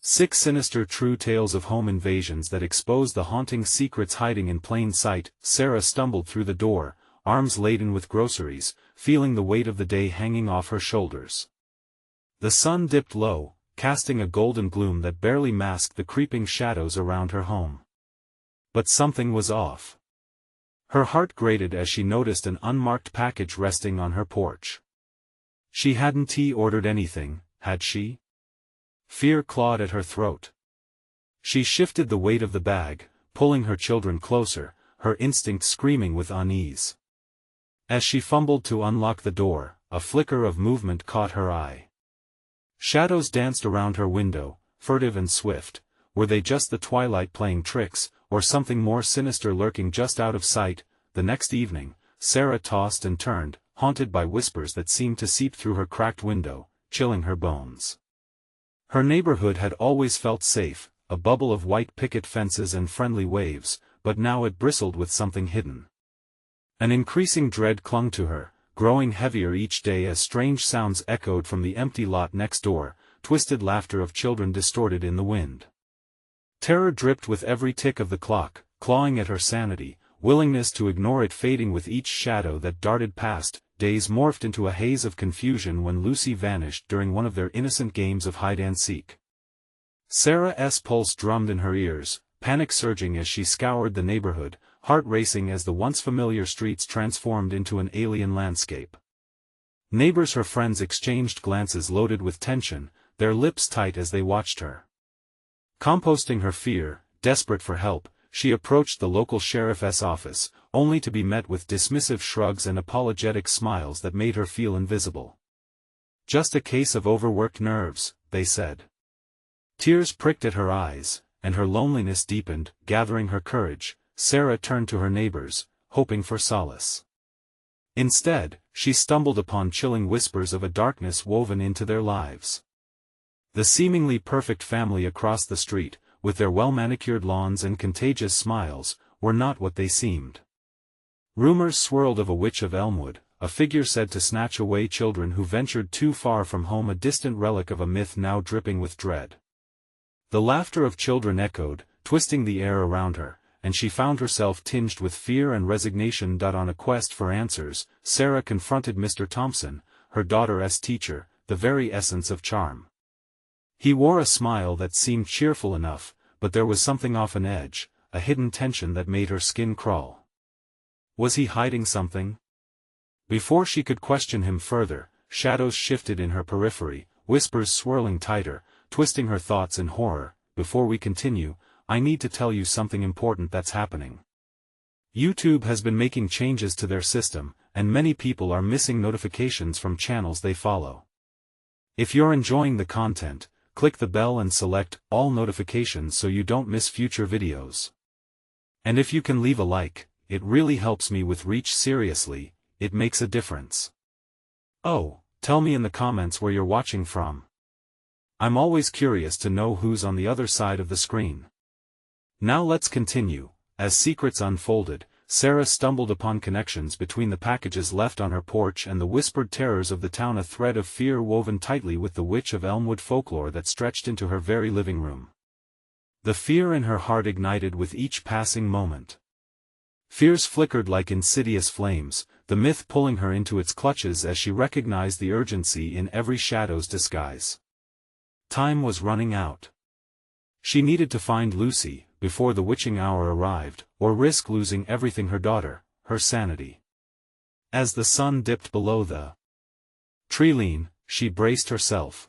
6 Sinister True Tales of Home Invasions that expose the haunting secrets hiding in plain sight. Sarah stumbled through the door, arms laden with groceries, feeling the weight of the day hanging off her shoulders. The sun dipped low, casting a golden gloom that barely masked the creeping shadows around her home. But something was off. Her heart grated as she noticed an unmarked package resting on her porch. She hadn't ordered anything, had she? Fear clawed at her throat. She shifted the weight of the bag, pulling her children closer, her instinct screaming with unease. As she fumbled to unlock the door, a flicker of movement caught her eye. Shadows danced around her window, furtive and swift. Were they just the twilight playing tricks, or something more sinister lurking just out of sight? The next evening, Sarah tossed and turned, haunted by whispers that seemed to seep through her cracked window, chilling her bones. Her neighborhood had always felt safe, a bubble of white picket fences and friendly waves, but now it bristled with something hidden. An increasing dread clung to her, growing heavier each day as strange sounds echoed from the empty lot next door, twisted laughter of children distorted in the wind. Terror dripped with every tick of the clock, clawing at her sanity, willingness to ignore it fading with each shadow that darted past. Days morphed into a haze of confusion when Lucy vanished during one of their innocent games of hide-and-seek. Sarah's pulse drummed in her ears, panic surging as she scoured the neighborhood, heart racing as the once familiar streets transformed into an alien landscape. Neighbors, her friends, exchanged glances loaded with tension, their lips tight as they watched her. Composting her fear, desperate for help, she approached the local sheriff's office, only to be met with dismissive shrugs and apologetic smiles that made her feel invisible. Just a case of overworked nerves, they said. Tears pricked at her eyes, and her loneliness deepened. Gathering her courage, Sarah turned to her neighbors, hoping for solace. Instead, she stumbled upon chilling whispers of a darkness woven into their lives. The seemingly perfect family across the street, with their well-manicured lawns and contagious smiles, were not what they seemed. Rumors swirled of a witch of Elmwood, a figure said to snatch away children who ventured too far from home, a distant relic of a myth now dripping with dread. The laughter of children echoed, twisting the air around her, and she found herself tinged with fear and resignation. On a quest for answers, Sarah confronted Mr. Thompson, her daughter's teacher, the very essence of charm. He wore a smile that seemed cheerful enough, but there was something off an edge, a hidden tension that made her skin crawl. Was he hiding something? Before she could question him further, shadows shifted in her periphery, whispers swirling tighter, twisting her thoughts in horror. Before we continue, I need to tell you something important that's happening. YouTube has been making changes to their system, and many people are missing notifications from channels they follow. If you're enjoying the content, click the bell and select all notifications so you don't miss future videos. And if you can leave a like, it really helps me with reach. Seriously, it makes a difference. Oh, tell me in the comments where you're watching from. I'm always curious to know who's on the other side of the screen. Now let's continue. As secrets unfolded, Sarah stumbled upon connections between the packages left on her porch and the whispered terrors of the town, a thread of fear woven tightly with the Witch of Elmwood folklore that stretched into her very living room. The fear in her heart ignited with each passing moment. Fears flickered like insidious flames, the myth pulling her into its clutches as she recognized the urgency in every shadow's disguise. Time was running out. She needed to find Lucy before the witching hour arrived, or risk losing everything: her daughter, her sanity. As the sun dipped below the tree-line, she braced herself.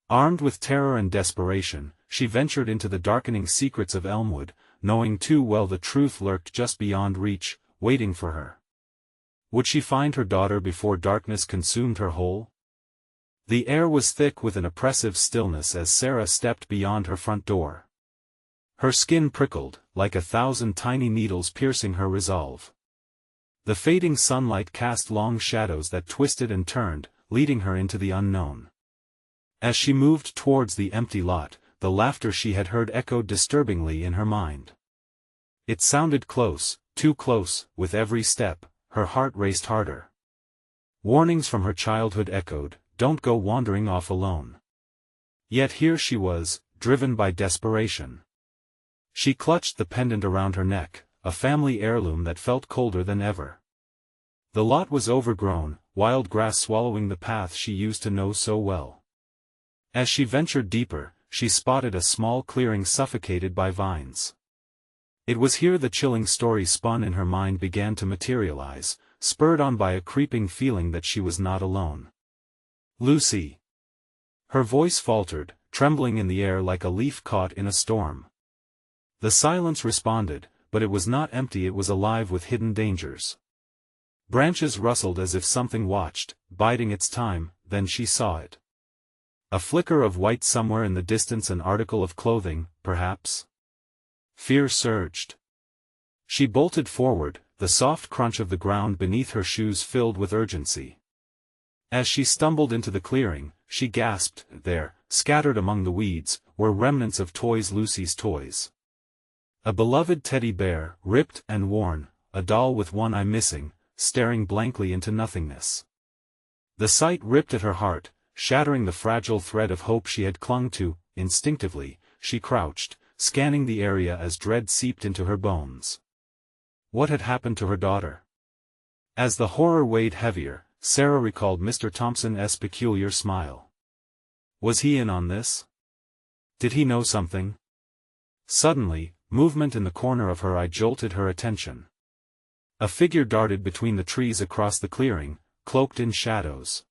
Armed with terror and desperation, she ventured into the darkening secrets of Elmwood, knowing too well the truth lurked just beyond reach, waiting for her. Would she find her daughter before darkness consumed her whole? The air was thick with an oppressive stillness as Sarah stepped beyond her front door. Her skin prickled, like 1,000 tiny needles piercing her resolve. The fading sunlight cast long shadows that twisted and turned, leading her into the unknown. As she moved towards the empty lot, the laughter she had heard echoed disturbingly in her mind. It sounded close, too close. With every step, her heart raced harder. Warnings from her childhood echoed, "Don't go wandering off alone." Yet here she was, driven by desperation. She clutched the pendant around her neck, a family heirloom that felt colder than ever. The lot was overgrown, wild grass swallowing the path she used to know so well. As she ventured deeper, she spotted a small clearing suffocated by vines. It was here the chilling story spun in her mind began to materialize, spurred on by a creeping feeling that she was not alone. "Lucy." Her voice faltered, trembling in the air like a leaf caught in a storm. The silence responded, but it was not empty, it was alive with hidden dangers. Branches rustled as if something watched, biding its time, then she saw it. A flicker of white somewhere in the distance, an article of clothing, perhaps. Fear surged. She bolted forward, the soft crunch of the ground beneath her shoes filled with urgency. As she stumbled into the clearing, she gasped. There, scattered among the weeds, were remnants of toys, Lucy's toys. A beloved teddy bear, ripped and worn, a doll with one eye missing, staring blankly into nothingness. The sight ripped at her heart, shattering the fragile thread of hope she had clung to. Instinctively, she crouched, scanning the area as dread seeped into her bones. What had happened to her daughter? As the horror weighed heavier, Sarah recalled Mr. Thompson's peculiar smile. Was he in on this? Did he know something? Suddenly, movement in the corner of her eye jolted her attention. A figure darted between the trees across the clearing, cloaked in shadows.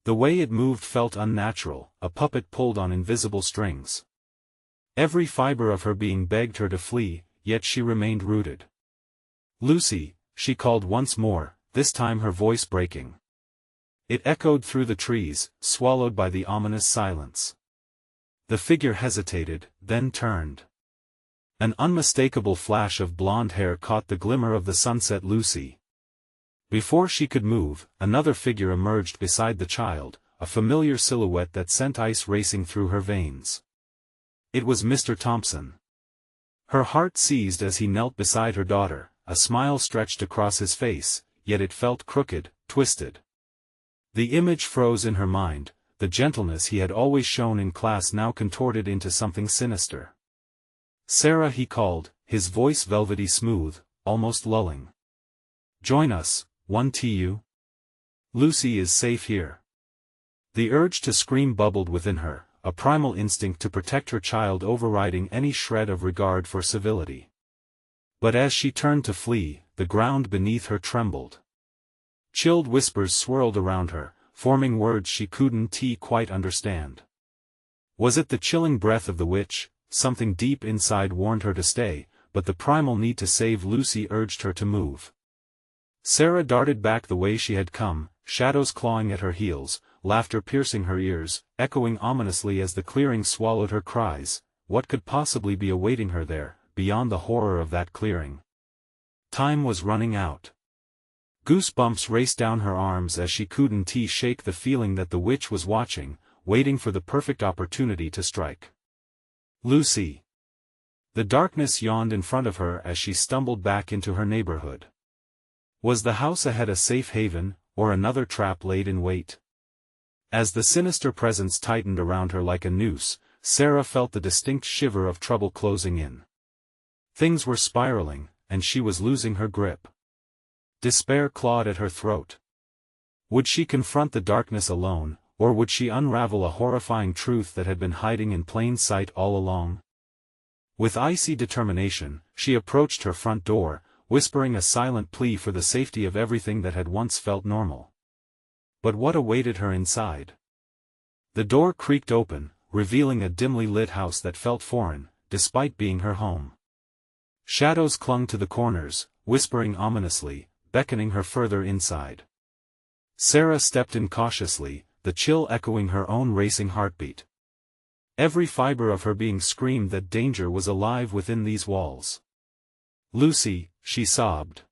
The way it moved felt unnatural, a puppet pulled on invisible strings. Every fiber of her being begged her to flee, yet she remained rooted. "Lucy," she called once more, this time her voice breaking. It echoed through the trees, swallowed by the ominous silence. The figure hesitated, then turned. An unmistakable flash of blonde hair caught the glimmer of the sunset. "Lucy." Before she could move, another figure emerged beside the child, a familiar silhouette that sent ice racing through her veins. It was Mr. Thompson. Her heart seized as he knelt beside her daughter, a smile stretched across his face, yet it felt crooked, twisted. The image froze in her mind, the gentleness he had always shown in class now contorted into something sinister. "Sarah," he called, his voice velvety smooth, almost lulling. "Join us, won't you? Lucy is safe here." The urge to scream bubbled within her, a primal instinct to protect her child overriding any shred of regard for civility. But as she turned to flee, the ground beneath her trembled. Chilled whispers swirled around her, forming words she couldn't quite understand. Was it the chilling breath of the witch? Something deep inside warned her to stay, but the primal need to save Lucy urged her to move. Sarah darted back the way she had come, shadows clawing at her heels, laughter piercing her ears, echoing ominously as the clearing swallowed her cries. What could possibly be awaiting her there, beyond the horror of that clearing? Time was running out. Goosebumps raced down her arms as she couldn't shake the feeling that the witch was watching, waiting for the perfect opportunity to strike. "Lucy." The darkness yawned in front of her as she stumbled back into her neighborhood. Was the house ahead a safe haven, or another trap laid in wait? As the sinister presence tightened around her like a noose, Sarah felt the distinct shiver of trouble closing in. Things were spiraling, and she was losing her grip. Despair clawed at her throat. Would she confront the darkness alone, or would she unravel a horrifying truth that had been hiding in plain sight all along? With icy determination, she approached her front door, whispering a silent plea for the safety of everything that had once felt normal. But what awaited her inside? The door creaked open, revealing a dimly lit house that felt foreign, despite being her home. Shadows clung to the corners, whispering ominously, beckoning her further inside. Sarah stepped in cautiously, the chill echoing her own racing heartbeat. Every fiber of her being screamed that danger was alive within these walls. "Lucy," she sobbed.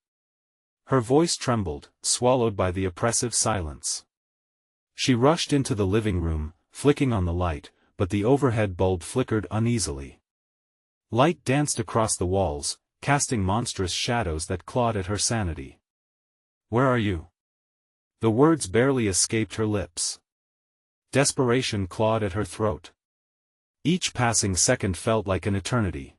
Her voice trembled, swallowed by the oppressive silence. She rushed into the living room, flicking on the light, but the overhead bulb flickered uneasily. Light danced across the walls, casting monstrous shadows that clawed at her sanity. "Where are you?" The words barely escaped her lips. Desperation clawed at her throat. Each passing second felt like an eternity.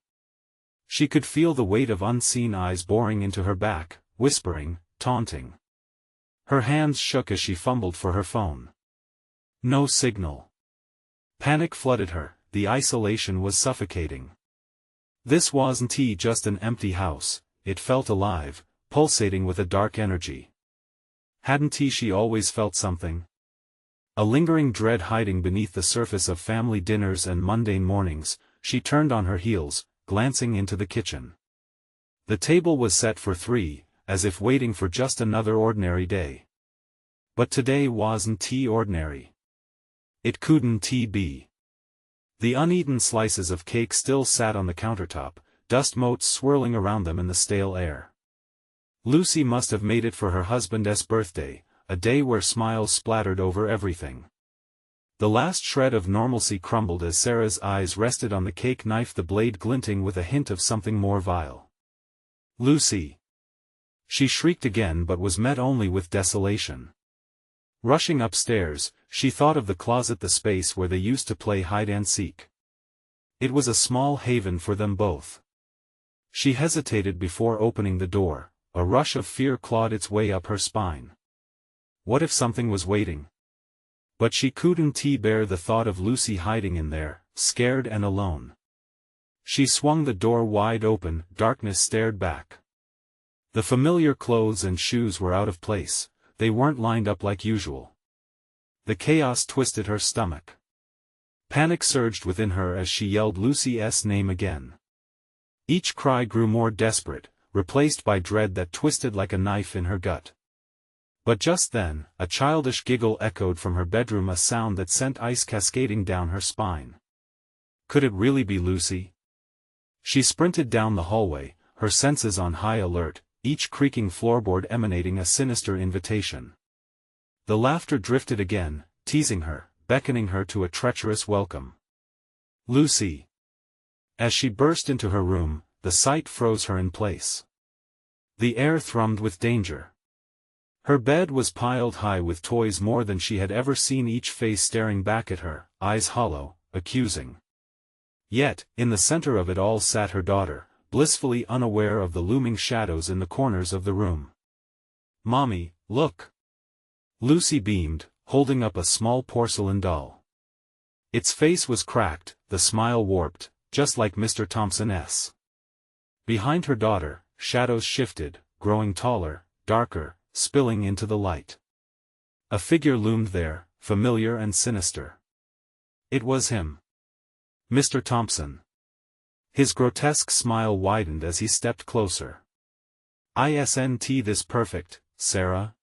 She could feel the weight of unseen eyes boring into her back, whispering, taunting. Her hands shook as she fumbled for her phone. No signal. Panic flooded her, the isolation was suffocating. This wasn't just an empty house, it felt alive, pulsating with a dark energy. Hadn't she always felt something? A lingering dread hiding beneath the surface of family dinners and mundane mornings. She turned on her heels, glancing into the kitchen. The table was set for 3, as if waiting for just another ordinary day. But today wasn't ordinary. It couldn't be. The uneaten slices of cake still sat on the countertop, dust motes swirling around them in the stale air. Lucy must have made it for her husband's birthday, a day where smiles splattered over everything. The last shred of normalcy crumbled as Sarah's eyes rested on the cake knife, the blade glinting with a hint of something more vile. Lucy! She shrieked again, but was met only with desolation. Rushing upstairs, she thought of the closet, the space where they used to play hide-and-seek. It was a small haven for them both. She hesitated before opening the door, a rush of fear clawed its way up her spine. What if something was waiting? But she couldn't bear the thought of Lucy hiding in there, scared and alone. She swung the door wide open, darkness stared back. The familiar clothes and shoes were out of place, they weren't lined up like usual. The chaos twisted her stomach. Panic surged within her as she yelled Lucy's name again. Each cry grew more desperate, replaced by dread that twisted like a knife in her gut. But just then, a childish giggle echoed from her bedroom, a sound that sent ice cascading down her spine. Could it really be Lucy? She sprinted down the hallway, her senses on high alert, each creaking floorboard emanating a sinister invitation. The laughter drifted again, teasing her, beckoning her to a treacherous welcome. Lucy! As she burst into her room, the sight froze her in place. The air thrummed with danger. Her bed was piled high with toys, more than she had ever seen, each face staring back at her, eyes hollow, accusing. Yet, in the center of it all sat her daughter, blissfully unaware of the looming shadows in the corners of the room. "Mommy, look!" Lucy beamed, holding up a small porcelain doll. Its face was cracked, the smile warped, just like Mr. Thompson's. Behind her daughter, shadows shifted, growing taller, darker, spilling into the light. A figure loomed there, familiar and sinister. It was him. Mr. Thompson. His grotesque smile widened as he stepped closer. "Isn't this perfect, Sarah?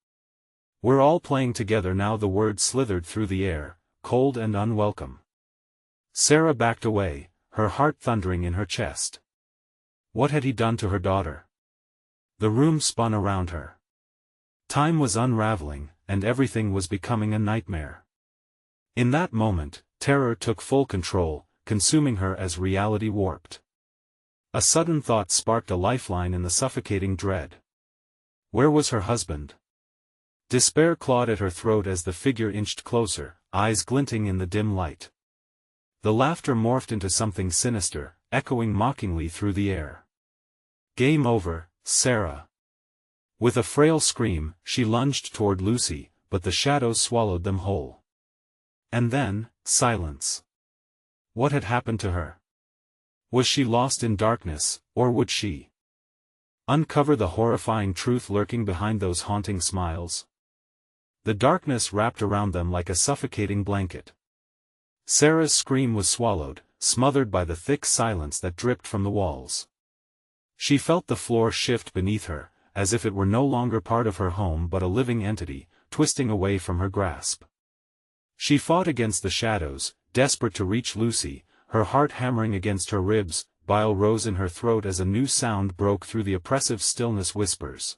We're all playing together now." The words slithered through the air, cold and unwelcome. Sarah backed away, her heart thundering in her chest. What had he done to her daughter? The room spun around her. Time was unraveling, and everything was becoming a nightmare. In that moment, terror took full control, consuming her as reality warped. A sudden thought sparked a lifeline in the suffocating dread. Where was her husband? Despair clawed at her throat as the figure inched closer, eyes glinting in the dim light. The laughter morphed into something sinister, echoing mockingly through the air. "Game over, Sarah." With a frail scream, she lunged toward Lucy, but the shadows swallowed them whole. And then, silence. What had happened to her? Was she lost in darkness, or would she uncover the horrifying truth lurking behind those haunting smiles? The darkness wrapped around them like a suffocating blanket. Sarah's scream was swallowed, smothered by the thick silence that dripped from the walls. She felt the floor shift beneath her, as if it were no longer part of her home but a living entity, twisting away from her grasp. She fought against the shadows, desperate to reach Lucy, her heart hammering against her ribs. Bile rose in her throat as a new sound broke through the oppressive stillness. Whispers.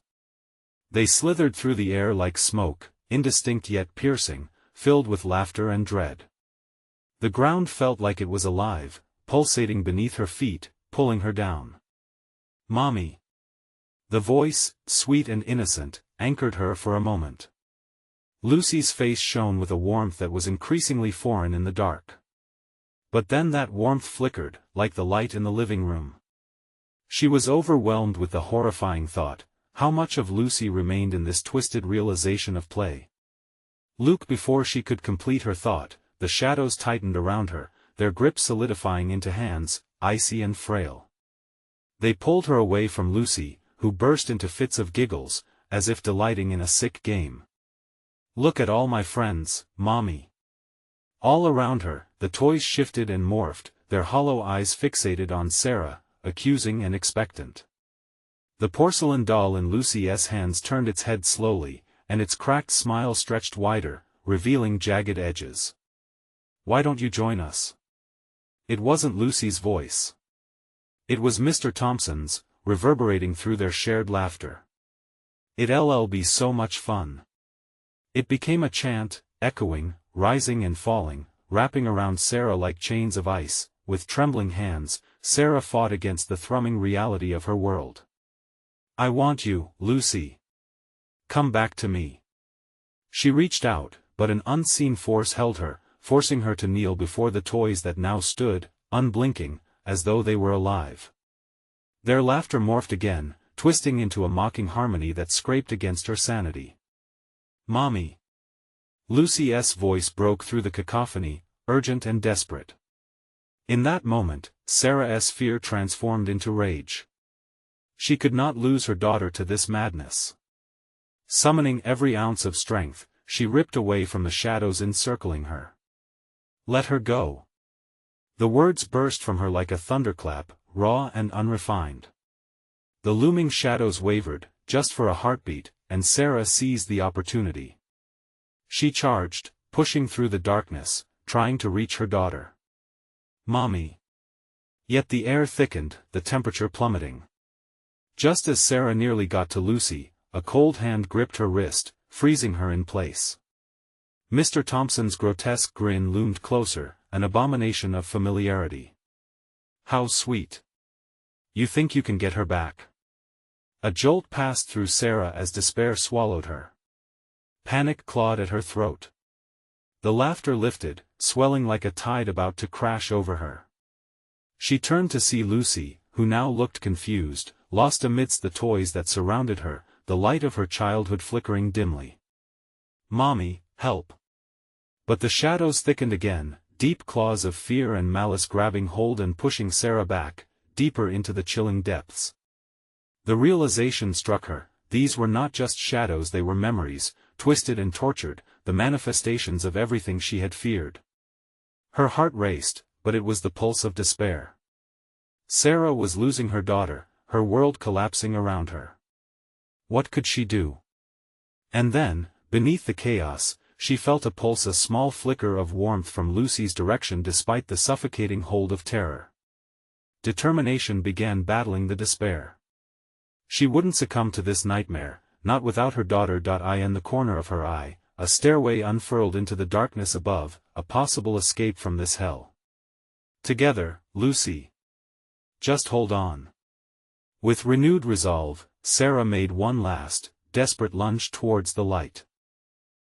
They slithered through the air like smoke, indistinct yet piercing, filled with laughter and dread. The ground felt like it was alive, pulsating beneath her feet, pulling her down. "Mommy." The voice, sweet and innocent, anchored her for a moment. Lucy's face shone with a warmth that was increasingly foreign in the dark. But then that warmth flickered, like the light in the living room. She was overwhelmed with the horrifying thought, how much of Lucy remained in this twisted realization of play. Luke, before she could complete her thought, the shadows tightened around her, their grip solidifying into hands, icy and frail. They pulled her away from Lucy, who burst into fits of giggles, as if delighting in a sick game. "Look at all my friends, Mommy." All around her, the toys shifted and morphed, their hollow eyes fixated on Sarah, accusing and expectant. The porcelain doll in Lucy's hands turned its head slowly, and its cracked smile stretched wider, revealing jagged edges. "Why don't you join us?" It wasn't Lucy's voice. It was Mr. Thompson's, reverberating through their shared laughter. "It'll be so much fun." It became a chant, echoing, rising and falling, wrapping around Sarah like chains of ice. With trembling hands, Sarah fought against the thrumming reality of her world. "I want you, Lucy. Come back to me." She reached out, but an unseen force held her, forcing her to kneel before the toys that now stood, unblinking, as though they were alive. Their laughter morphed again, twisting into a mocking harmony that scraped against her sanity. "Mommy." Lucy's voice broke through the cacophony, urgent and desperate. In that moment, Sarah's fear transformed into rage. She could not lose her daughter to this madness. Summoning every ounce of strength, she ripped away from the shadows encircling her. "Let her go." The words burst from her like a thunderclap, raw and unrefined. The looming shadows wavered, just for a heartbeat, and Sarah seized the opportunity. She charged, pushing through the darkness, trying to reach her daughter. "Mommy." Yet the air thickened, the temperature plummeting. Just as Sarah nearly got to Lucy, a cold hand gripped her wrist, freezing her in place. Mr. Thompson's grotesque grin loomed closer, an abomination of familiarity. "How sweet. You think you can get her back?" A jolt passed through Sarah as despair swallowed her. Panic clawed at her throat. The laughter lifted, swelling like a tide about to crash over her. She turned to see Lucy, who now looked confused, lost amidst the toys that surrounded her, the light of her childhood flickering dimly. "Mommy, help." But the shadows thickened again, deep claws of fear and malice grabbing hold and pushing Sarah back, deeper into the chilling depths. The realization struck her, these were not just shadows, they were memories, twisted and tortured, the manifestations of everything she had feared. Her heart raced, but it was the pulse of despair. Sarah was losing her daughter, her world collapsing around her. What could she do? And then, beneath the chaos, she felt a pulse, a small flicker of warmth from Lucy's direction despite the suffocating hold of terror. Determination began battling the despair. She wouldn't succumb to this nightmare, not without her daughter. In the corner of her eye, a stairway unfurled into the darkness above, a possible escape from this hell. "Together, Lucy. Just hold on." With renewed resolve, Sarah made one last, desperate lunge towards the light.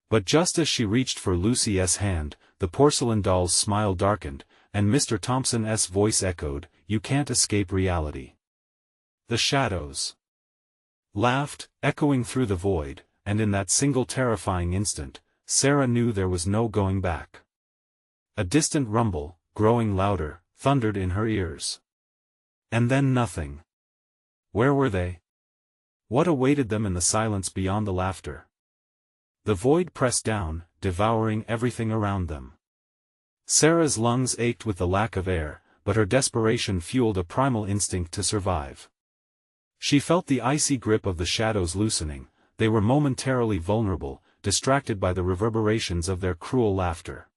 But just as she reached for Lucy's hand, the porcelain doll's smile darkened, and Mr. Thompson's voice echoed, "You can't escape reality." The shadows laughed, echoing through the void, and in that single terrifying instant, Sarah knew there was no going back. A distant rumble, growing louder, thundered in her ears. And then nothing. Where were they? What awaited them in the silence beyond the laughter? The void pressed down, devouring everything around them. Sarah's lungs ached with the lack of air, but her desperation fueled a primal instinct to survive. She felt the icy grip of the shadows loosening, they were momentarily vulnerable, distracted by the reverberations of their cruel laughter.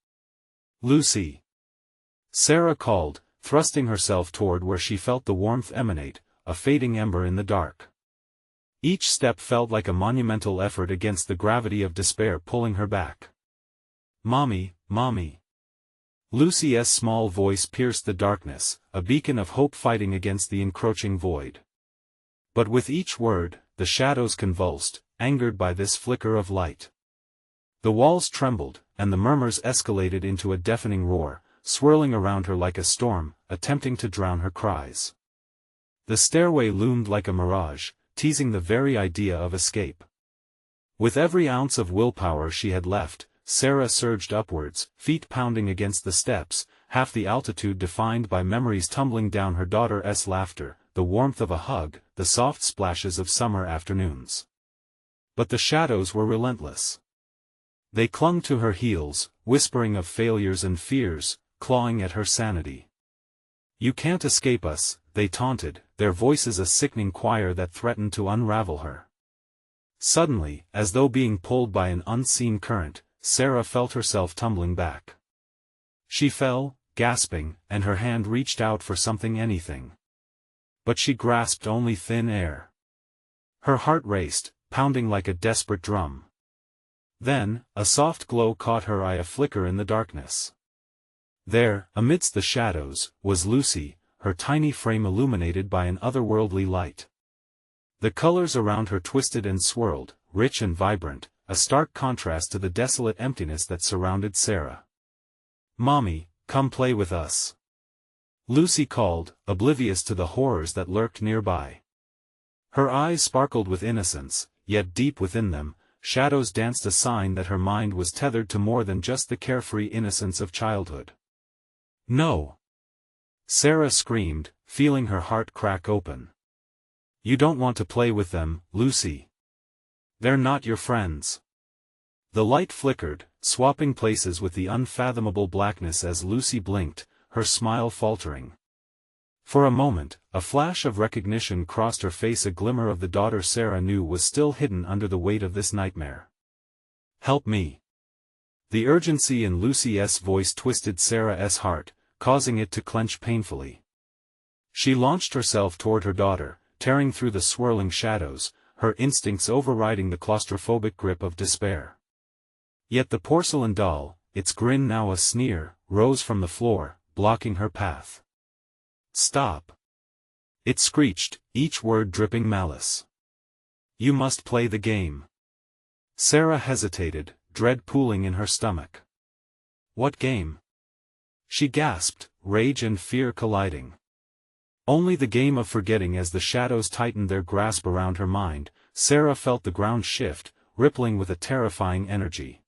"Lucy!" Sarah called, thrusting herself toward where she felt the warmth emanate, a fading ember in the dark. Each step felt like a monumental effort against the gravity of despair pulling her back. "Mommy, Mommy!" Lucy's small voice pierced the darkness, a beacon of hope fighting against the encroaching void. But with each word, the shadows convulsed, angered by this flicker of light. The walls trembled, and the murmurs escalated into a deafening roar, swirling around her like a storm, attempting to drown her cries. The stairway loomed like a mirage, teasing the very idea of escape. With every ounce of willpower she had left, Sarah surged upwards, feet pounding against the steps, half the altitude defined by memories tumbling down her daughter's laughter, the warmth of a hug, the soft splashes of summer afternoons. But the shadows were relentless. They clung to her heels, whispering of failures and fears, clawing at her sanity. "You can't escape us," they taunted, their voices a sickening choir that threatened to unravel her. Suddenly, as though being pulled by an unseen current, Sarah felt herself tumbling back. She fell, gasping, and her hand reached out for anything. But she grasped only thin air. Her heart raced, pounding like a desperate drum. Then, a soft glow caught her eye, a flicker in the darkness. There, amidst the shadows, was Lucy, her tiny frame illuminated by an otherworldly light. The colors around her twisted and swirled, rich and vibrant, a stark contrast to the desolate emptiness that surrounded Sarah. "Mommy, come play with us," Lucy called, oblivious to the horrors that lurked nearby. Her eyes sparkled with innocence, yet deep within them, shadows danced, a sign that her mind was tethered to more than just the carefree innocence of childhood. "No!" Sarah screamed, feeling her heart crack open. "You don't want to play with them, Lucy. They're not your friends." The light flickered, swapping places with the unfathomable blackness as Lucy blinked, her smile faltering. For a moment, a flash of recognition crossed her face, a glimmer of the daughter Sarah knew was still hidden under the weight of this nightmare. "Help me." The urgency in Lucy's voice twisted Sarah's heart, causing it to clench painfully. She launched herself toward her daughter, tearing through the swirling shadows, her instincts overriding the claustrophobic grip of despair. Yet the porcelain doll, its grin now a sneer, rose from the floor, blocking her path. "Stop!" it screeched, each word dripping malice. "You must play the game." Sarah hesitated, dread pooling in her stomach. "What game?" she gasped, rage and fear colliding. "Only the game of forgetting." As the shadows tightened their grasp around her mind, Sarah felt the ground shift, rippling with a terrifying energy.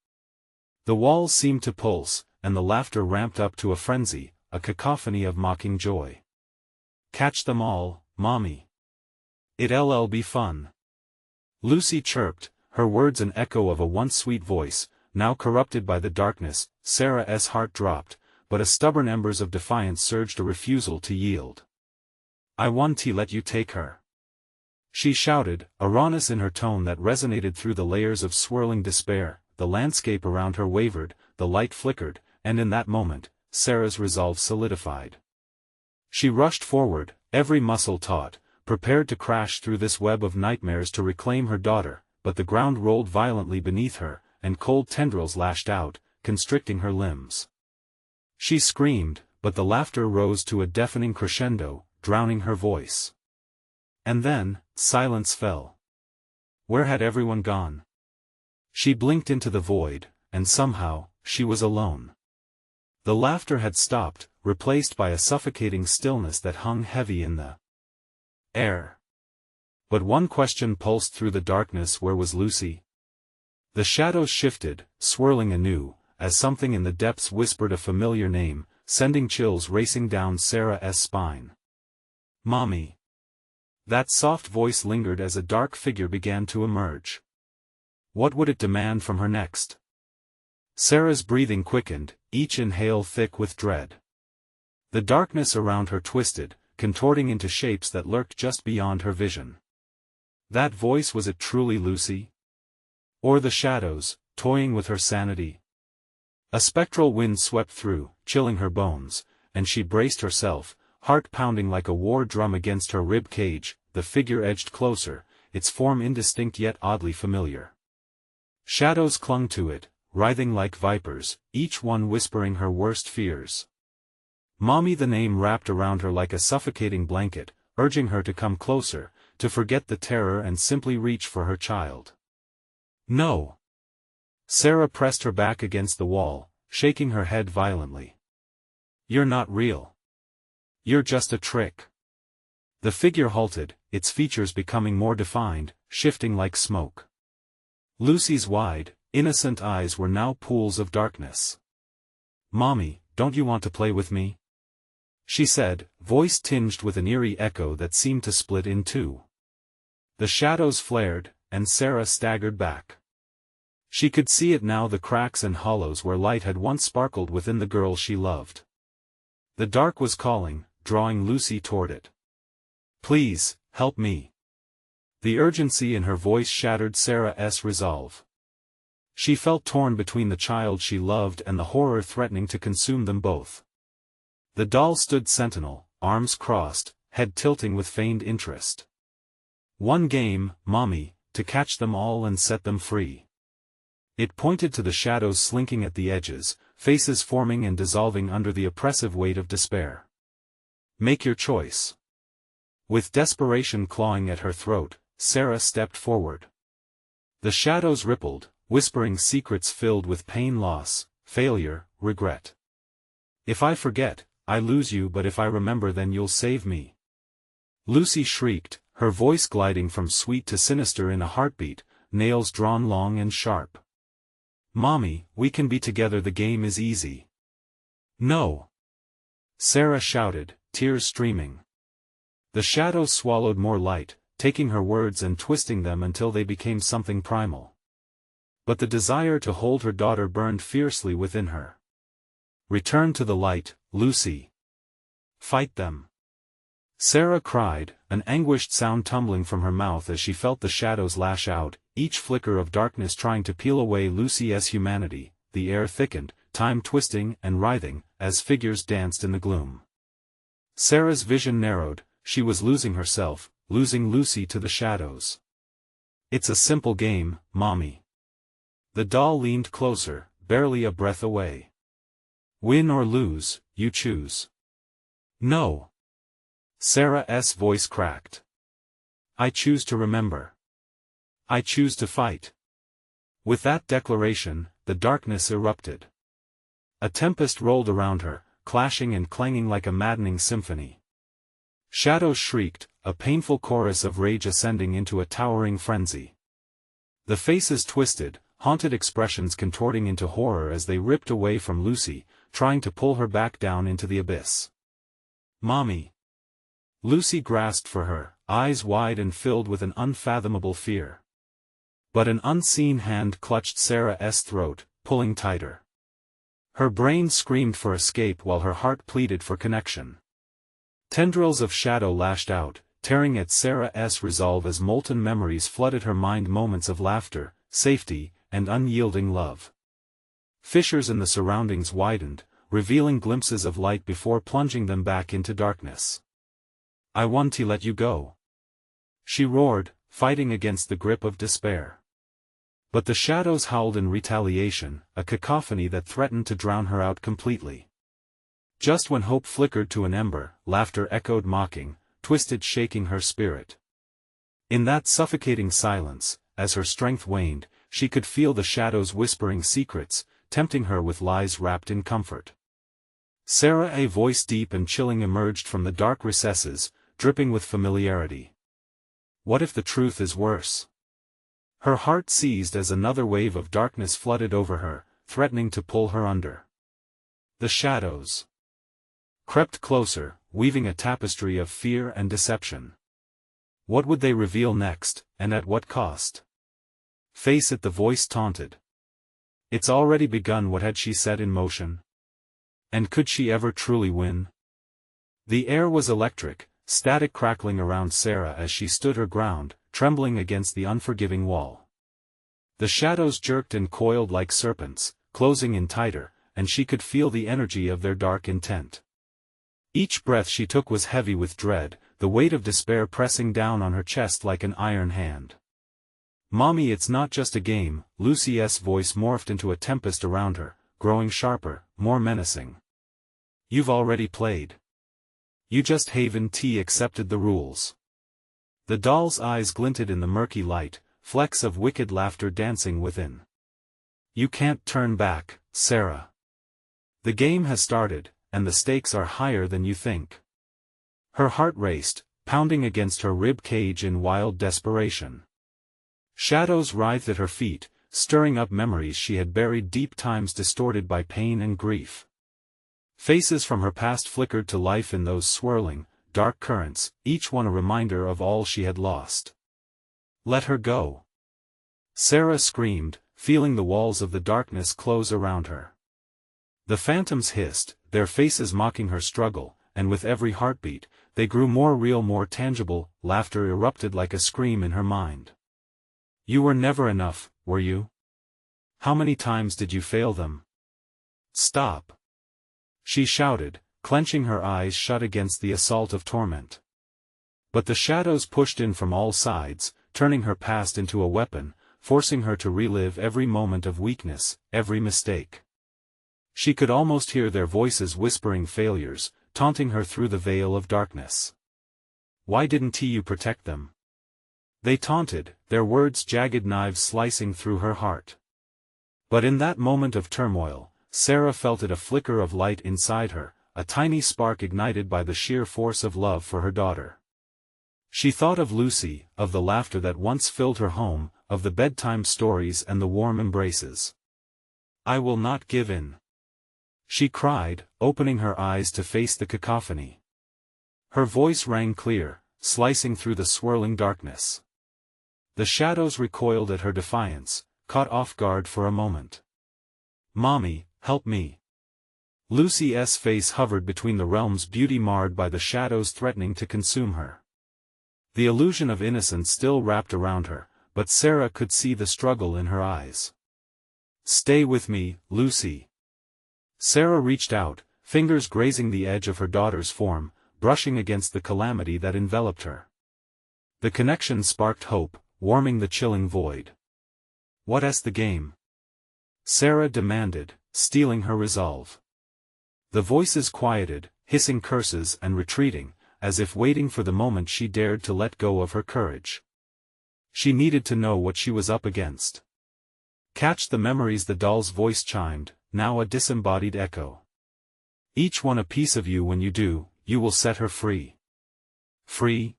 The walls seemed to pulse, and the laughter ramped up to a frenzy, a cacophony of mocking joy. "Catch them all, Mommy. It'll be fun," Lucy chirped, her words an echo of a once sweet voice, now corrupted by the darkness. Sarah's heart dropped, but a stubborn embers of defiance surged, a refusal to yield. "I won't let you take her," she shouted, a rawness in her tone that resonated through the layers of swirling despair. The landscape around her wavered, the light flickered, and in that moment, Sarah's resolve solidified. She rushed forward, every muscle taut, prepared to crash through this web of nightmares to reclaim her daughter, but the ground rolled violently beneath her, and cold tendrils lashed out, constricting her limbs. She screamed, but the laughter rose to a deafening crescendo, drowning her voice. And then, silence fell. Where had everyone gone? She blinked into the void, and somehow, she was alone. The laughter had stopped, replaced by a suffocating stillness that hung heavy in the air. But one question pulsed through the darkness: where was Lucy? The shadows shifted, swirling anew, as something in the depths whispered a familiar name, sending chills racing down Sarah's spine. "Mommy." That soft voice lingered as a dark figure began to emerge. What would it demand from her next? Sarah's breathing quickened, each inhale thick with dread. The darkness around her twisted, contorting into shapes that lurked just beyond her vision. That voice, was it truly Lucy? Or the shadows, toying with her sanity? A spectral wind swept through, chilling her bones, and she braced herself, heart pounding like a war drum against her rib cage. The figure edged closer, its form indistinct yet oddly familiar. Shadows clung to it, writhing like vipers, each one whispering her worst fears. "Mommy." The name wrapped around her like a suffocating blanket, urging her to come closer, to forget the terror and simply reach for her child. "No." Sarah pressed her back against the wall, shaking her head violently. You're not real. You're just a trick. The figure halted, its features becoming more defined, shifting like smoke. Lucy's wide, innocent eyes were now pools of darkness. "Mommy, don't you want to play with me?" she said, voice tinged with an eerie echo that seemed to split in two. The shadows flared, and Sarah staggered back. She could see it now, the cracks and hollows where light had once sparkled within the girl she loved. The dark was calling, drawing Lucy toward it. "Please, help me." The urgency in her voice shattered Sarah's resolve. She felt torn between the child she loved and the horror threatening to consume them both. The doll stood sentinel, arms crossed, head tilting with feigned interest. "One game, Mommy, to catch them all and set them free." It pointed to the shadows slinking at the edges, faces forming and dissolving under the oppressive weight of despair. "Make your choice." With desperation clawing at her throat, Sarah stepped forward. The shadows rippled, whispering secrets filled with pain, loss, failure, regret. "If I forget, I lose you, but if I remember, then you'll save me." Lucy shrieked, her voice gliding from sweet to sinister in a heartbeat, nails drawn long and sharp. "Mommy, we can be together, the game is easy." "No!" Sarah shouted, tears streaming. The shadows swallowed more light, taking her words and twisting them until they became something primal. But the desire to hold her daughter burned fiercely within her. "Return to the light, Lucy. Fight them." Sarah cried, an anguished sound tumbling from her mouth as she felt the shadows lash out, each flicker of darkness trying to peel away Lucy's humanity. The air thickened, time twisting and writhing, as figures danced in the gloom. Sarah's vision narrowed, she was losing herself, losing Lucy to the shadows. "It's a simple game, Mommy." The doll leaned closer, barely a breath away. "Win or lose, you choose." "No." Sarah's voice cracked. "I choose to remember. I choose to fight." With that declaration, the darkness erupted. A tempest rolled around her, clashing and clanging like a maddening symphony. Shadows shrieked, a painful chorus of rage ascending into a towering frenzy. The faces twisted, haunted expressions contorting into horror as they ripped away from Lucy, trying to pull her back down into the abyss. "Mommy." Lucy grasped for her, eyes wide and filled with an unfathomable fear. But an unseen hand clutched Sarah's throat, pulling tighter. Her brain screamed for escape while her heart pleaded for connection. Tendrils of shadow lashed out, tearing at Sarah's resolve as molten memories flooded her mind, moments of laughter, safety, and unyielding love. Fissures in the surroundings widened, revealing glimpses of light before plunging them back into darkness. "I want to let you go," she roared, fighting against the grip of despair. But the shadows howled in retaliation, a cacophony that threatened to drown her out completely. Just when hope flickered to an ember, laughter echoed mocking, twisted, shaking her spirit. In that suffocating silence, as her strength waned, she could feel the shadows whispering secrets, tempting her with lies wrapped in comfort. Sarah, a voice deep and chilling, emerged from the dark recesses, dripping with familiarity. "What if the truth is worse?" Her heart seized as another wave of darkness flooded over her, threatening to pull her under. The shadows crept closer, weaving a tapestry of fear and deception. What would they reveal next, and at what cost? "Face it," the voice taunted. "It's already begun." What had she set in motion? And could she ever truly win? The air was electric, static crackling around Sarah as she stood her ground, trembling against the unforgiving wall. The shadows jerked and coiled like serpents, closing in tighter, and she could feel the energy of their dark intent. Each breath she took was heavy with dread, the weight of despair pressing down on her chest like an iron hand. "Mommy, it's not just a game." Lucy's voice morphed into a tempest around her, growing sharper, more menacing. "You've already played. You just haven't accepted the rules." The doll's eyes glinted in the murky light, flecks of wicked laughter dancing within. "You can't turn back, Sarah. The game has started, and the stakes are higher than you think. Her heart raced, pounding against her rib cage in wild desperation. Shadows writhed at her feet, stirring up memories she had buried deep, times distorted by pain and grief. Faces from her past flickered to life in those swirling, dark currents, each one a reminder of all she had lost. "Let her go!" Sarah screamed, feeling the walls of the darkness close around her. The phantoms hissed, their faces mocking her struggle, and with every heartbeat, they grew more real, more tangible. Laughter erupted like a scream in her mind. "You were never enough, were you? How many times did you fail them? Stop!" she shouted, clenching her eyes shut against the assault of torment. But the shadows pushed in from all sides, turning her past into a weapon, forcing her to relive every moment of weakness, every mistake. She could almost hear their voices whispering failures, taunting her through the veil of darkness. "Why didn't you protect them?" they taunted, their words jagged knives slicing through her heart. But in that moment of turmoil, Sarah felt it, a flicker of light inside her, a tiny spark ignited by the sheer force of love for her daughter. She thought of Lucy, of the laughter that once filled her home, of the bedtime stories and the warm embraces. "I will not give in," she cried, opening her eyes to face the cacophony. Her voice rang clear, slicing through the swirling darkness. The shadows recoiled at her defiance, caught off guard for a moment. "Mommy, help me." Lucy's face hovered between the realms, beauty marred by the shadows threatening to consume her. The illusion of innocence still wrapped around her, but Sarah could see the struggle in her eyes. "Stay with me, Lucy." Sarah reached out, fingers grazing the edge of her daughter's form, brushing against the calamity that enveloped her. The connection sparked hope, warming the chilling void. "What's the game?" Sarah demanded, steeling her resolve. The voices quieted, hissing curses and retreating, as if waiting for the moment she dared to let go of her courage. She needed to know what she was up against. "Catch the memories," the doll's voice chimed, now a disembodied echo. "Each one a piece of you. When you do, you will set her free." Free?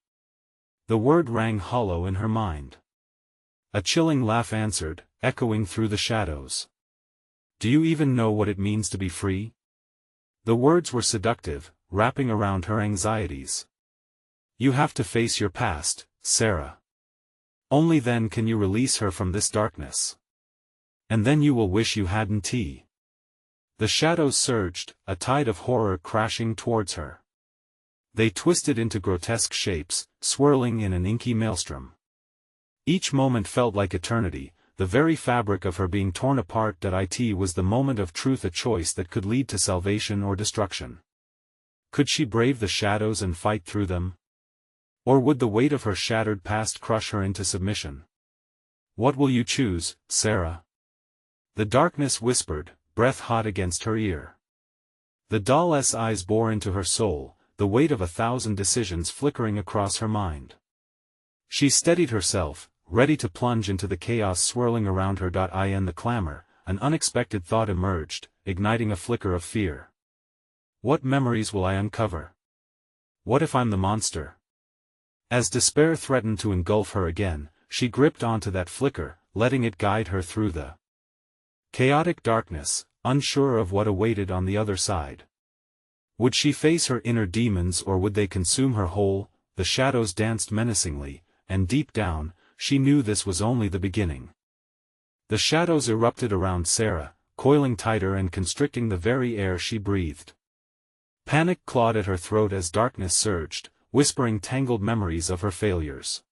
The word rang hollow in her mind. A chilling laugh answered, echoing through the shadows. "Do you even know what it means to be free?" The words were seductive, wrapping around her anxieties. "You have to face your past, Sarah. Only then can you release her from this darkness. And then you will wish you hadn't." The shadows surged, a tide of horror crashing towards her. They twisted into grotesque shapes, swirling in an inky maelstrom. Each moment felt like eternity, the very fabric of her being torn apart. It was the moment of truth, a choice that could lead to salvation or destruction. Could she brave the shadows and fight through them? Or would the weight of her shattered past crush her into submission? "What will you choose, Sarah?" the darkness whispered, breath hot against her ear. The doll's eyes bore into her soul, the weight of 1,000 decisions flickering across her mind. She steadied herself, ready to plunge into the chaos swirling around her. In the clamor, an unexpected thought emerged, igniting a flicker of fear. What memories will I uncover? What if I'm the monster? As despair threatened to engulf her again, she gripped onto that flicker, letting it guide her through the chaotic darkness, unsure of what awaited on the other side. Would she face her inner demons, or would they consume her whole? The shadows danced menacingly, and deep down, she knew this was only the beginning. The shadows erupted around Sarah, coiling tighter and constricting the very air she breathed. Panic clawed at her throat as darkness surged, whispering tangled memories of her failures.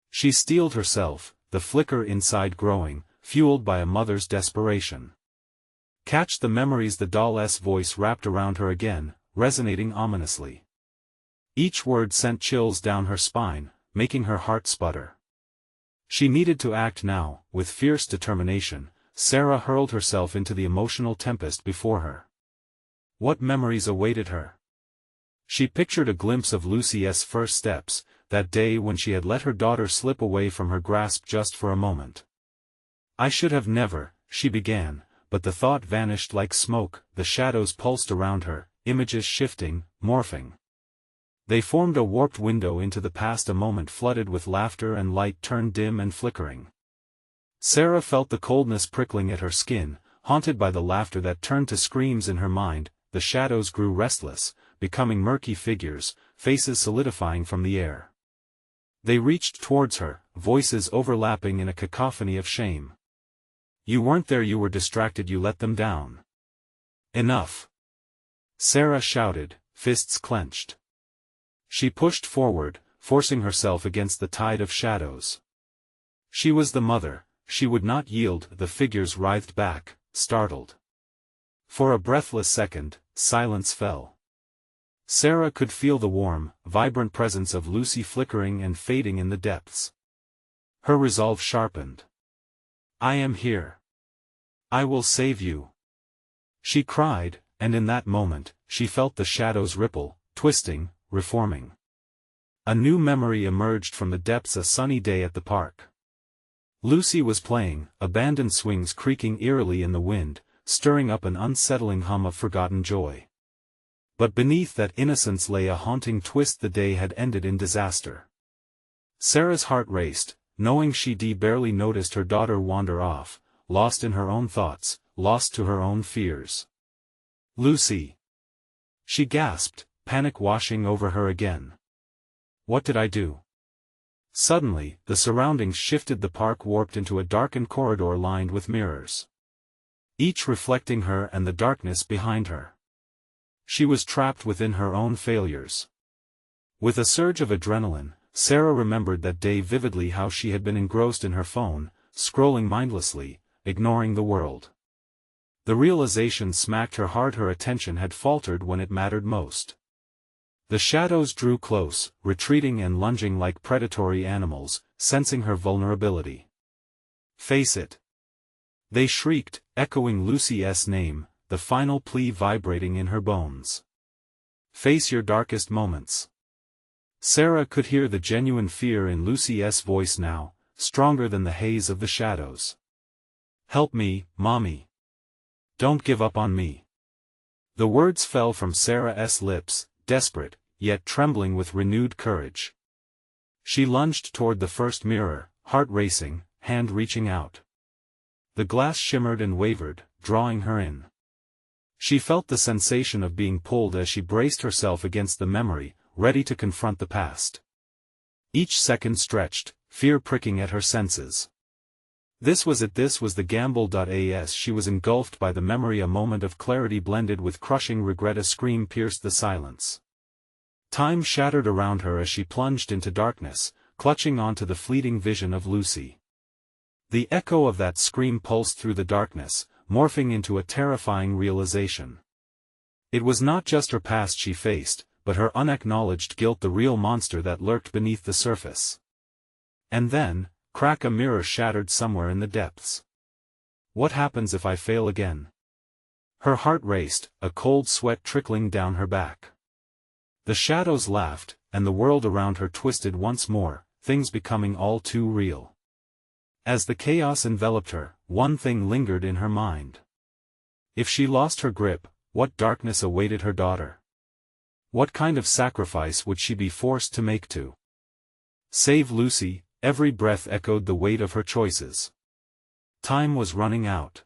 She steeled herself, the flicker inside growing, fueled by a mother's desperation. Catch the memories, the doll's voice wrapped around her again, resonating ominously. Each word sent chills down her spine, making her heart sputter. She needed to act now. With fierce determination, Sarah hurled herself into the emotional tempest before her. What memories awaited her? She pictured a glimpse of Lucy's first steps, that day when she had let her daughter slip away from her grasp just for a moment. "I should have never," she began, but the thought vanished like smoke. The shadows pulsed around her, images shifting, morphing. They formed a warped window into the past, a moment flooded with laughter and light turned dim and flickering. Sarah felt the coldness prickling at her skin, haunted by the laughter that turned to screams in her mind. The shadows grew restless, becoming murky figures, faces solidifying from the air. They reached towards her, voices overlapping in a cacophony of shame. "You weren't there, you were distracted, you let them down." "Enough!" Sarah shouted, fists clenched. She pushed forward, forcing herself against the tide of shadows. She was the mother, she would not yield. The figures writhed back, startled. For a breathless second, silence fell. Sarah could feel the warm, vibrant presence of Lucy flickering and fading in the depths. Her resolve sharpened. "I am here. I will save you," she cried, and in that moment, she felt the shadows ripple, twisting, reforming. A new memory emerged from the depths. A sunny day at the park. Lucy was playing, abandoned swings creaking eerily in the wind, stirring up an unsettling hum of forgotten joy. But beneath that innocence lay a haunting twist. The day had ended in disaster. Sarah's heart raced, knowing she'd barely noticed her daughter wander off, lost in her own thoughts, lost to her own fears. "Lucy!" she gasped, panic washing over her again. "What did I do?" Suddenly, the surroundings shifted. The park warped into a darkened corridor lined with mirrors, each reflecting her and the darkness behind her. She was trapped within her own failures. With a surge of adrenaline, Sarah remembered that day vividly, how she had been engrossed in her phone, scrolling mindlessly, ignoring the world. The realization smacked her hard. Her attention had faltered when it mattered most. The shadows drew close, retreating and lunging like predatory animals, sensing her vulnerability. "Face it!" they shrieked, echoing Lucy's name, the final plea vibrating in her bones. "Face your darkest moments." Sarah could hear the genuine fear in Lucy's voice now, stronger than the haze of the shadows. "Help me, Mommy. Don't give up on me." The words fell from Sarah's lips, desperate, yet trembling with renewed courage. She lunged toward the first mirror, heart racing, hand reaching out. The glass shimmered and wavered, drawing her in. She felt the sensation of being pulled as she braced herself against the memory, ready to confront the past. Each second stretched, fear pricking at her senses. This was it, this was the gamble. As she was engulfed by the memory, a moment of clarity blended with crushing regret. A scream pierced the silence. Time shattered around her as she plunged into darkness, clutching onto the fleeting vision of Lucy. The echo of that scream pulsed through the darkness, morphing into a terrifying realization. It was not just her past she faced, but her unacknowledged guilt, the real monster that lurked beneath the surface. And then, crack, a mirror shattered somewhere in the depths. "What happens if I fail again?" Her heart raced, a cold sweat trickling down her back. The shadows laughed, and the world around her twisted once more, things becoming all too real. As the chaos enveloped her, one thing lingered in her mind. If she lost her grip, what darkness awaited her daughter? What kind of sacrifice would she be forced to make to save Lucy? Every breath echoed the weight of her choices. Time was running out.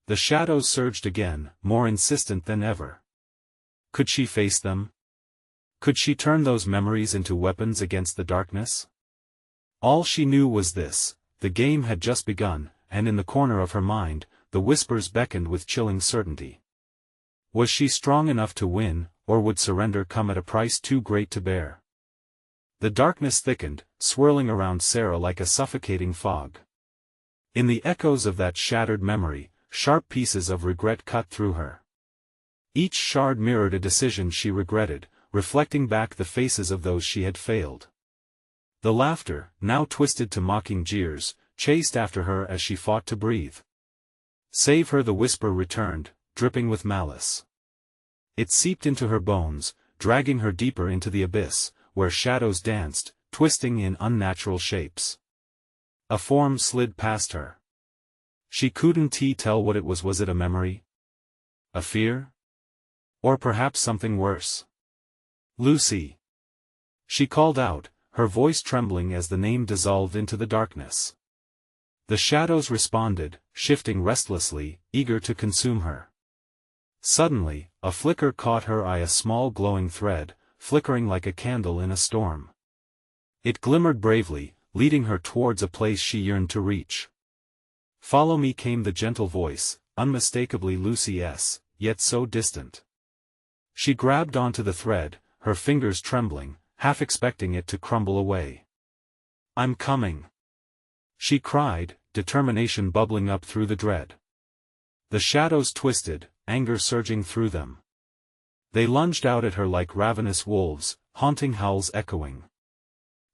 The shadows surged again, more insistent than ever. Could she face them? Could she turn those memories into weapons against the darkness? All she knew was this: the game had just begun, and in the corner of her mind, the whispers beckoned with chilling certainty. Was she strong enough to win, or would surrender come at a price too great to bear? The darkness thickened, swirling around Sarah like a suffocating fog. In the echoes of that shattered memory, sharp pieces of regret cut through her. Each shard mirrored a decision she regretted, reflecting back the faces of those she had failed. The laughter, now twisted to mocking jeers, chased after her as she fought to breathe. "Save her," the whisper returned, dripping with malice. It seeped into her bones, dragging her deeper into the abyss, where shadows danced, twisting in unnatural shapes. A form slid past her. She couldn't tell what it was. Was it a memory? A fear? Or perhaps something worse. Lucy! She called out, her voice trembling as the name dissolved into the darkness. The shadows responded, shifting restlessly, eager to consume her. Suddenly, a flicker caught her eye, a small glowing thread, flickering like a candle in a storm. It glimmered bravely, leading her towards a place she yearned to reach. "Follow me," came the gentle voice, unmistakably Lucy's, yet so distant. She grabbed onto the thread, her fingers trembling, half expecting it to crumble away. "I'm coming!" she cried, determination bubbling up through the dread. The shadows twisted, anger surging through them. They lunged out at her like ravenous wolves, haunting howls echoing.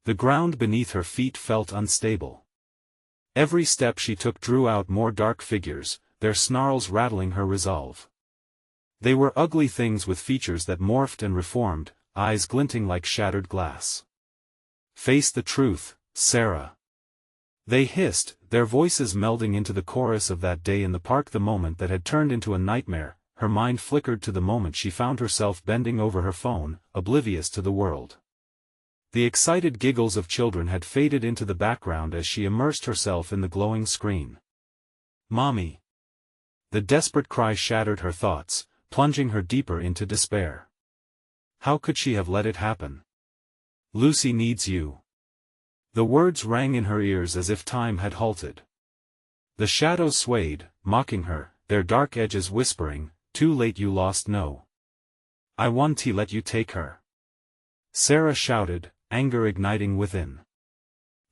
The ground beneath her feet felt unstable. Every step she took drew out more dark figures, their snarls rattling her resolve. They were ugly things with features that morphed and reformed, eyes glinting like shattered glass. "Face the truth, Sarah," they hissed, their voices melding into the chorus of that day in the park, the moment that had turned into a nightmare. Her mind flickered to the moment she found herself bending over her phone, oblivious to the world. The excited giggles of children had faded into the background as she immersed herself in the glowing screen. "Mommy!" The desperate cry shattered her thoughts, plunging her deeper into despair. How could she have let it happen? "Lucy needs you." The words rang in her ears as if time had halted. The shadows swayed, mocking her, their dark edges whispering, "Too late, you lost no. I want to let you take her." Sarah shouted, anger igniting within.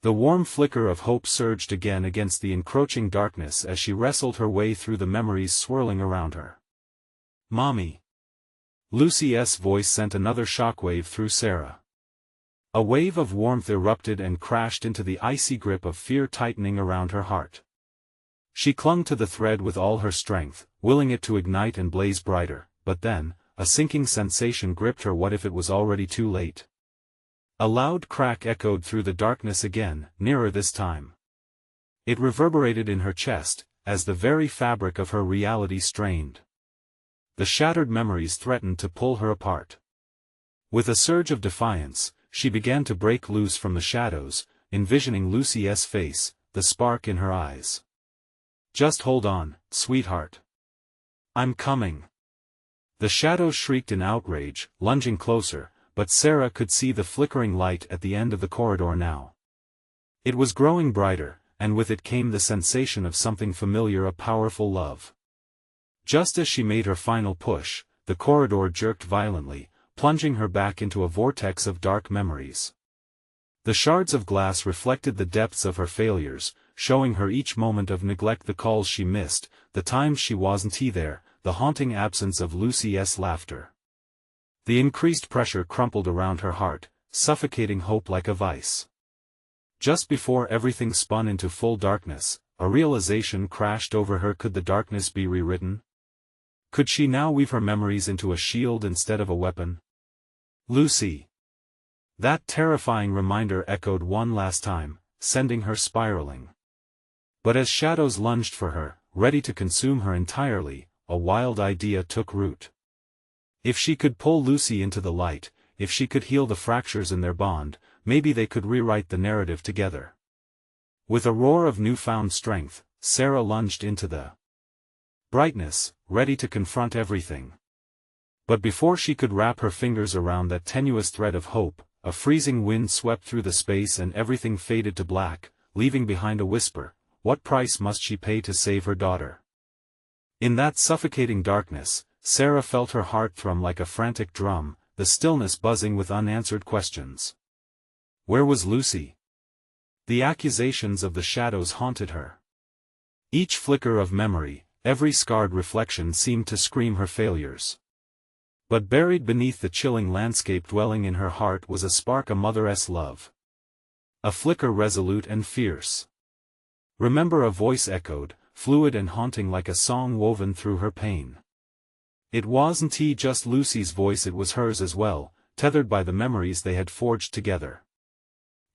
The warm flicker of hope surged again against the encroaching darkness as she wrestled her way through the memories swirling around her. "Mommy!" Lucy's voice sent another shockwave through Sarah. A wave of warmth erupted and crashed into the icy grip of fear tightening around her heart. She clung to the thread with all her strength, willing it to ignite and blaze brighter, but then, a sinking sensation gripped her. What if it was already too late? A loud crack echoed through the darkness again, nearer this time. It reverberated in her chest, as the very fabric of her reality strained. The shattered memories threatened to pull her apart. With a surge of defiance, she began to break loose from the shadows, envisioning Lucy's face, the spark in her eyes. "Just hold on, sweetheart. I'm coming." The shadows shrieked in outrage, lunging closer, but Sarah could see the flickering light at the end of the corridor now. It was growing brighter, and with it came the sensation of something familiar, a powerful love. Just as she made her final push, the corridor jerked violently, plunging her back into a vortex of dark memories. The shards of glass reflected the depths of her failures, showing her each moment of neglect, the calls she missed, the times she wasn't there, the haunting absence of Lucy's laughter. The increased pressure crumpled around her heart, suffocating hope like a vice. Just before everything spun into full darkness, a realization crashed over her. Could the darkness be rewritten? Could she now weave her memories into a shield instead of a weapon? Lucy! That terrifying reminder echoed one last time, sending her spiraling. But as shadows lunged for her, ready to consume her entirely, a wild idea took root. If she could pull Lucy into the light, if she could heal the fractures in their bond, maybe they could rewrite the narrative together. With a roar of newfound strength, Sarah lunged into the brightness, ready to confront everything. But before she could wrap her fingers around that tenuous thread of hope, a freezing wind swept through the space and everything faded to black, leaving behind a whisper. What price must she pay to save her daughter? In that suffocating darkness, Sarah felt her heart thrum like a frantic drum, the stillness buzzing with unanswered questions. Where was Lucy? The accusations of the shadows haunted her. Each flicker of memory, every scarred reflection seemed to scream her failures. But buried beneath the chilling landscape dwelling in her heart was a spark, a mother's love. A flicker resolute and fierce. "Remember," a voice echoed, fluid and haunting like a song woven through her pain. It wasn't just Lucy's voice, it was hers as well, tethered by the memories they had forged together.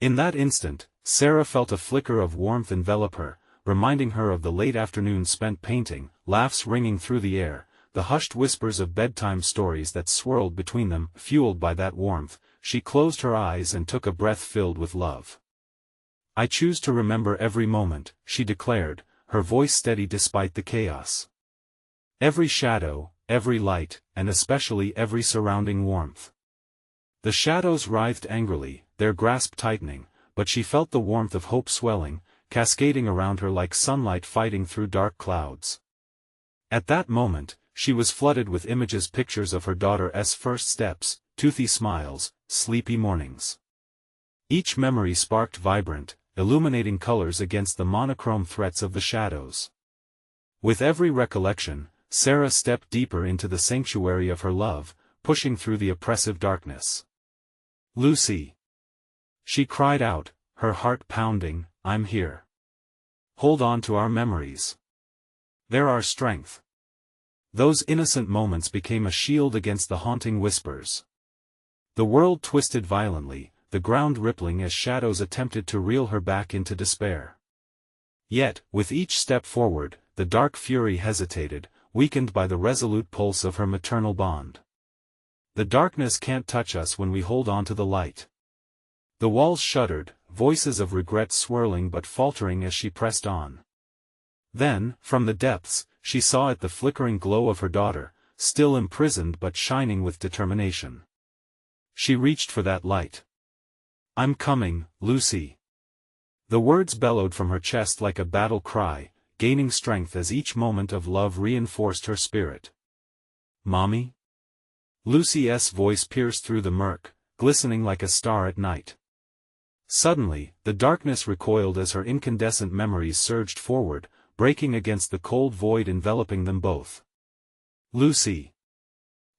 In that instant, Sarah felt a flicker of warmth envelop her, reminding her of the late afternoons spent painting, laughs ringing through the air, the hushed whispers of bedtime stories that swirled between them. Fueled by that warmth, she closed her eyes and took a breath filled with love. "I choose to remember every moment," she declared, her voice steady despite the chaos. "Every shadow, every light, and especially every surrounding warmth." The shadows writhed angrily, their grasp tightening, but she felt the warmth of hope swelling, cascading around her like sunlight fighting through dark clouds. At that moment, she was flooded with pictures of her daughter's first steps, toothy smiles, sleepy mornings. Each memory sparked vibrant, illuminating colors against the monochrome threats of the shadows. With every recollection, Sarah stepped deeper into the sanctuary of her love, pushing through the oppressive darkness. "Lucy!" she cried out, her heart pounding, "I'm here. Hold on to our memories. They're our strength." Those innocent moments became a shield against the haunting whispers. The world twisted violently, the ground rippling as shadows attempted to reel her back into despair. Yet, with each step forward, the dark fury hesitated, weakened by the resolute pulse of her maternal bond. "The darkness can't touch us when we hold on to the light." The walls shuddered, voices of regret swirling but faltering as she pressed on. Then, from the depths, she saw the flickering glow of her daughter, still imprisoned but shining with determination. She reached for that light. "I'm coming, Lucy." The words bellowed from her chest like a battle cry, gaining strength as each moment of love reinforced her spirit. "Mommy?" Lucy's voice pierced through the murk, glistening like a star at night. Suddenly, the darkness recoiled as her incandescent memories surged forward, breaking against the cold void enveloping them both. "Lucy!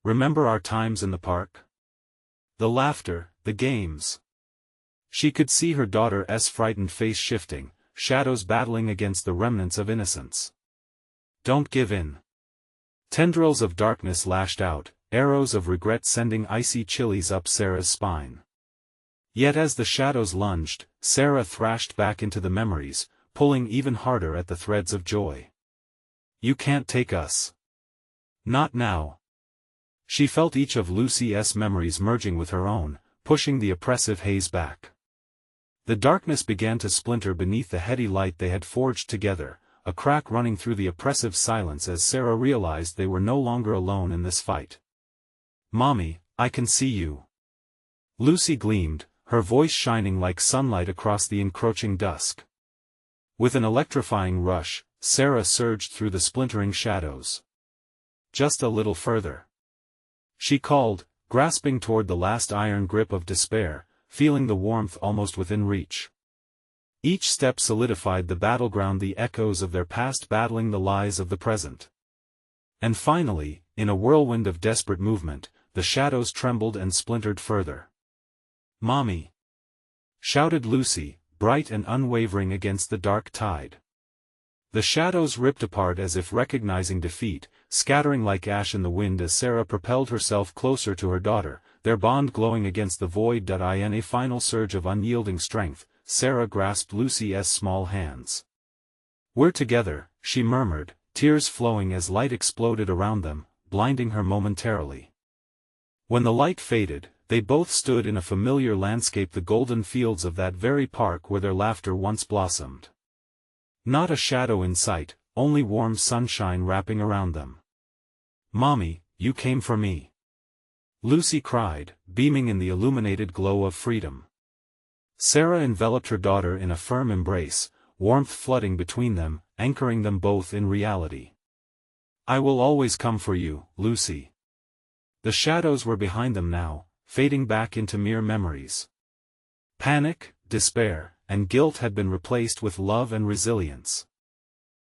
Remember our times in the park? The laughter, the games." She could see her daughter's frightened face shifting, shadows battling against the remnants of innocence. "Don't give in." Tendrils of darkness lashed out, arrows of regret sending icy chillies up Sarah's spine. Yet as the shadows lunged, Sarah thrashed back into the memories, pulling even harder at the threads of joy. "You can't take us. Not now." She felt each of Lucy's memories merging with her own, pushing the oppressive haze back. The darkness began to splinter beneath the heady light they had forged together, a crack running through the oppressive silence as Sarah realized they were no longer alone in this fight. "Mommy, I can see you." Lucy gleamed, her voice shining like sunlight across the encroaching dusk. With an electrifying rush, Sarah surged through the splintering shadows. "Just a little further," she called, grasping toward the last iron grip of despair, feeling the warmth almost within reach. Each step solidified the battleground, the echoes of their past battling the lies of the present. And finally, in a whirlwind of desperate movement, the shadows trembled and splintered further. "Mommy!" shouted Lucy, bright and unwavering against the dark tide. The shadows ripped apart as if recognizing defeat, scattering like ash in the wind as Sarah propelled herself closer to her daughter, their bond glowing against the void. In a final surge of unyielding strength, Sarah grasped Lucy's small hands. "We're together," she murmured, tears flowing as light exploded around them, blinding her momentarily. When the light faded, they both stood in a familiar landscape, the golden fields of that very park where their laughter once blossomed. Not a shadow in sight, only warm sunshine wrapping around them. "Mommy, you came for me," Lucy cried, beaming in the illuminated glow of freedom. Sarah enveloped her daughter in a firm embrace, warmth flooding between them, anchoring them both in reality. "I will always come for you, Lucy." The shadows were behind them now, fading back into mere memories. Panic, despair, and guilt had been replaced with love and resilience.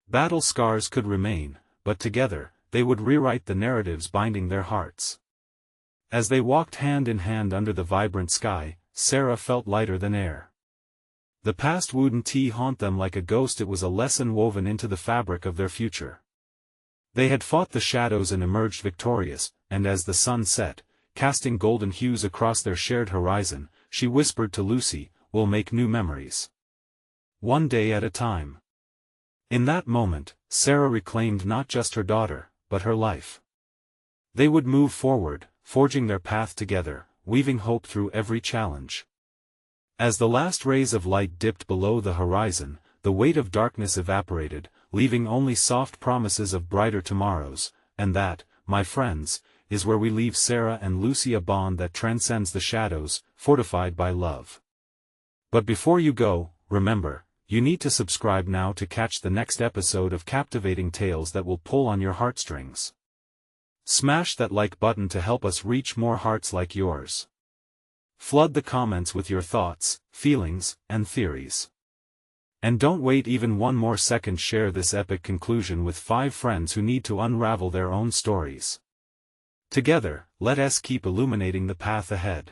Battle scars could remain, but together, they would rewrite the narratives binding their hearts. As they walked hand in hand under the vibrant sky, Sarah felt lighter than air. The past wouldn't haunt them like a ghost, it was a lesson woven into the fabric of their future. They had fought the shadows and emerged victorious, and as the sun set, casting golden hues across their shared horizon, she whispered to Lucy, "We'll make new memories. One day at a time." In that moment, Sarah reclaimed not just her daughter, but her life. They would move forward, forging their path together, weaving hope through every challenge. As the last rays of light dipped below the horizon, the weight of darkness evaporated, leaving only soft promises of brighter tomorrows, and that, my friends, is where we leave Sarah and Lucy, a bond that transcends the shadows, fortified by love. But before you go, remember, you need to subscribe now to catch the next episode of captivating tales that will pull on your heartstrings. Smash that like button to help us reach more hearts like yours. Flood the comments with your thoughts, feelings, and theories. And don't wait even one more second. Share this epic conclusion with 5 friends who need to unravel their own stories. Together, let us keep illuminating the path ahead.